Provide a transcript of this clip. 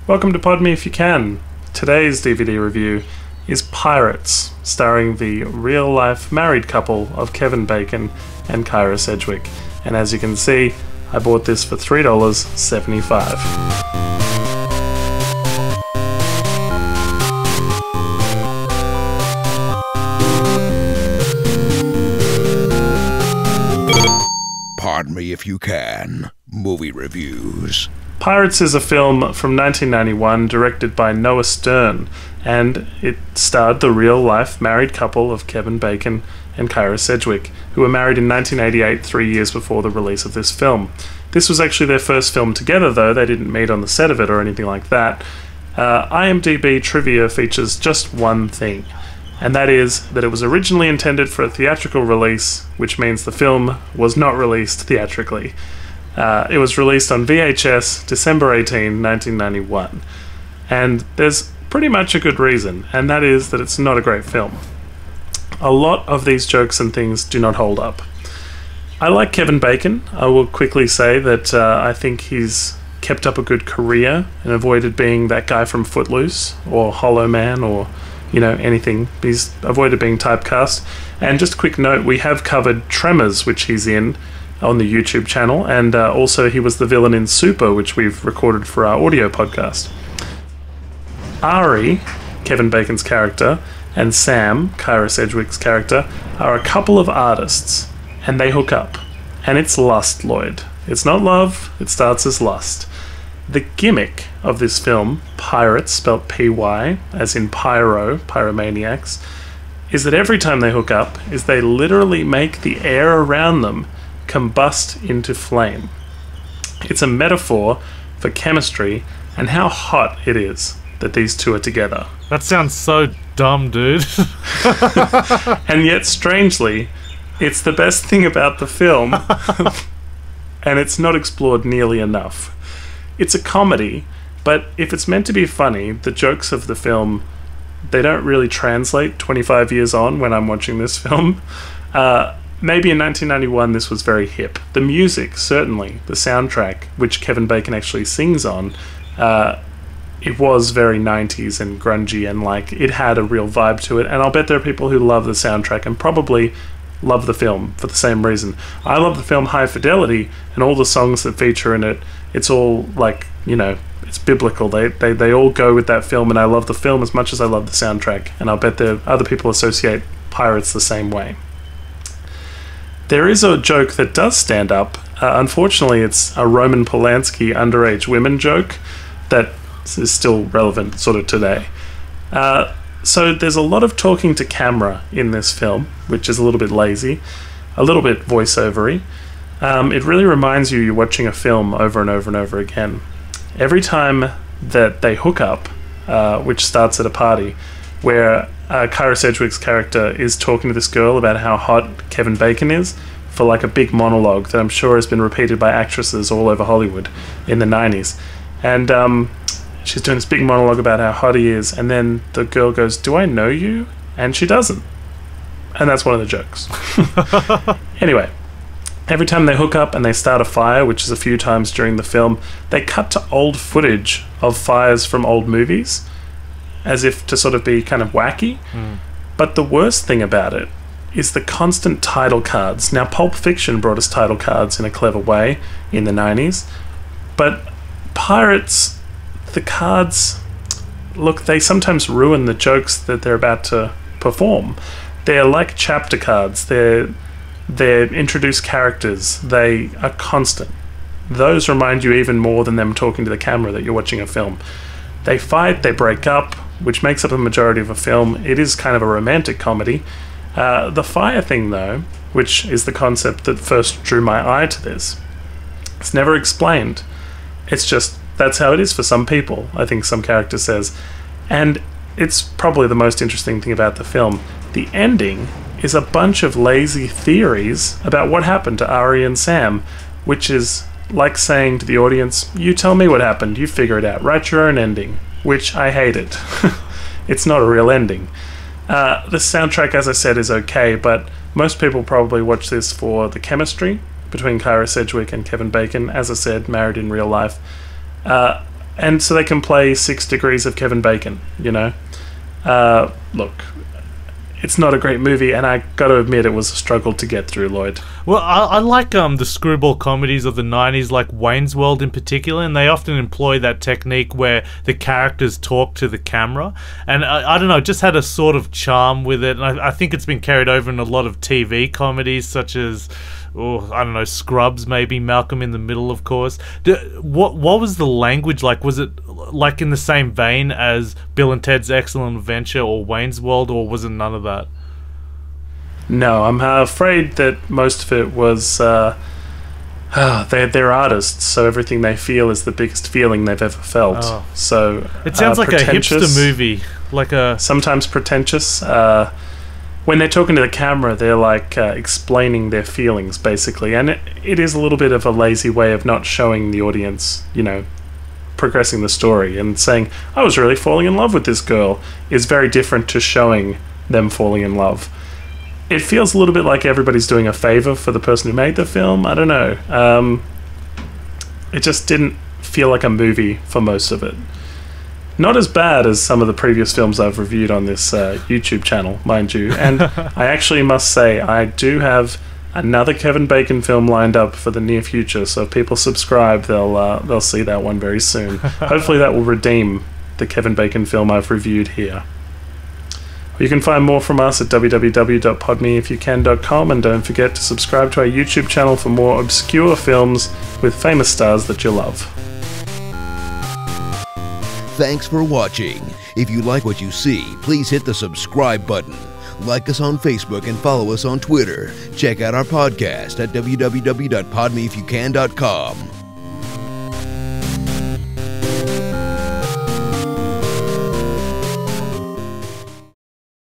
Welcome to Pod Me If You Can. Today's DVD review is Pyrates, starring the real-life married couple of Kevin Bacon and Kyra Sedgwick. And as you can see, I bought this for $3.75. Pardon me if you can. Movie reviews. Pyrates is a film from 1991 directed by Noah Stern, and it starred the real-life married couple of Kevin Bacon and Kyra Sedgwick, who were married in 1988, 3 years before the release of this film. This was actually their first film together, though. They didn't meet on the set of it or anything like that. IMDb trivia features just one thing, and that is that it was originally intended for a theatrical release, which means the film was not released theatrically. It was released on VHS December 18, 1991. And there's pretty much a good reason, and that is that it's not a great film. A lot of these jokes and things do not hold up. I like Kevin Bacon. I will quickly say that I think he's kept up a good career and avoided being that guy from Footloose or Hollow Man or, you know, anything. He's avoided being typecast. And just a quick note, we have covered Tremors, which he's in, on the YouTube channel, and also he was the villain in Super, which we've recorded for our audio podcast. Ari, Kevin Bacon's character, and Sam, Kyra Sedgwick's character, are a couple of artists, and they hook up. And it's lust, Lloyd. It's not love, it starts as lust. The gimmick of this film, Pyrates, spelt P-Y, as in pyro, pyromaniacs, is that every time they hook up, is they literally make the air around them combust into flame. It's a metaphor for chemistry and how hot it is that these two are together. That sounds so dumb, dude. And yet, strangely, it's the best thing about the film, and it's not explored nearly enough. It's a comedy, but if it's meant to be funny, the jokes of the film, they don't really translate 25 years on when I'm watching this film. Maybe in 1991 this was very hip. The music, certainly, the soundtrack, which Kevin Bacon actually sings on, it was very 90s and grungy, and like it had a real vibe to it, and I'll bet there are people who love the soundtrack and probably love the film for the same reason. I love the film High Fidelity, and all the songs that feature in it, it's all like, you know, it's biblical. They all go with that film, and I love the film as much as I love the soundtrack, and I'll bet there other people associate Pyrates the same way. There is a joke that does stand up. Unfortunately, it's a Roman Polanski underage women joke that is still relevant sort of today. So there's a lot of talking to camera in this film, which is a little bit lazy, a little bit voiceovery. It really reminds you you're watching a film over and over and over again. Every time that they hook up, which starts at a party, where Kyra Sedgwick's character is talking to this girl about how hot Kevin Bacon is, for like a big monologue that I'm sure has been repeated by actresses all over Hollywood in the 90s. And she's doing this big monologue about how hot he is, and then the girl goes, "Do I know you?" And she doesn't. And that's one of the jokes. Anyway, every time they hook up and they start a fire, which is a few times during the film, they cut to old footage of fires from old movies, as if to sort of be kind of wacky. But the worst thing about it is the constant title cards. Now, Pulp Fiction brought us title cards in a clever way in the 90s, but Pyrates, the cards, look, they sometimes ruin the jokes that they're about to perform. They're like chapter cards. They're introduced characters. They are constant. Those remind you even more than them talking to the camera that you're watching a film. They fight, they break up, which makes up the majority of a film. It is kind of a romantic comedy. The fire thing, though, which is the concept that first drew my eye to this, it's never explained. It's just, that's how it is for some people, I think some character says. And it's probably the most interesting thing about the film. The ending is a bunch of lazy theories about what happened to Ari and Sam, which is like saying to the audience, you tell me what happened, you figure it out, write your own ending, which I hated. It's not a real ending. The soundtrack, as I said, is okay, but most people probably watch this for the chemistry between Kyra Sedgwick and Kevin Bacon, as I said, married in real life. And so they can play 6 Degrees of Kevin Bacon, you know? Look, it's not a great movie, and I got to admit it was a struggle to get through, Lloyd. Well, I like the screwball comedies of the 90s, like Wayne's World in particular, and they often employ that technique where the characters talk to the camera. And I don't know, it just had a sort of charm with it, and I think it's been carried over in a lot of TV comedies, such as, I don't know, Scrubs maybe, Malcolm in the Middle, of course. What was the language like? Was it like in the same vein as Bill and Ted's Excellent Adventure or Wayne's World, or was it none of that? No, I'm afraid that most of it was... they're artists, so everything they feel is the biggest feeling they've ever felt. Oh. So it sounds like a hipster movie. Sometimes pretentious. When they're talking to the camera, they're like explaining their feelings, basically. And it is a little bit of a lazy way of not showing the audience, you know, progressing the story. And saying, I was really falling in love with this girl, is very different to showing them falling in love. It feels a little bit like everybody's doing a favor for the person who made the film. I don't know. It just didn't feel like a movie for most of it. Not as bad as some of the previous films I've reviewed on this YouTube channel, mind you. And I actually must say, I do have another Kevin Bacon film lined up for the near future. So if people subscribe, they'll see that one very soon. Hopefully that will redeem the Kevin Bacon film I've reviewed here. You can find more from us at www.podmeifyoucan.com, and don't forget to subscribe to our YouTube channel for more obscure films with famous stars that you love. Thanks for watching. If you like what you see, please hit the subscribe button. Like us on Facebook and follow us on Twitter. Check out our podcast at www.podmeifyoucan.com.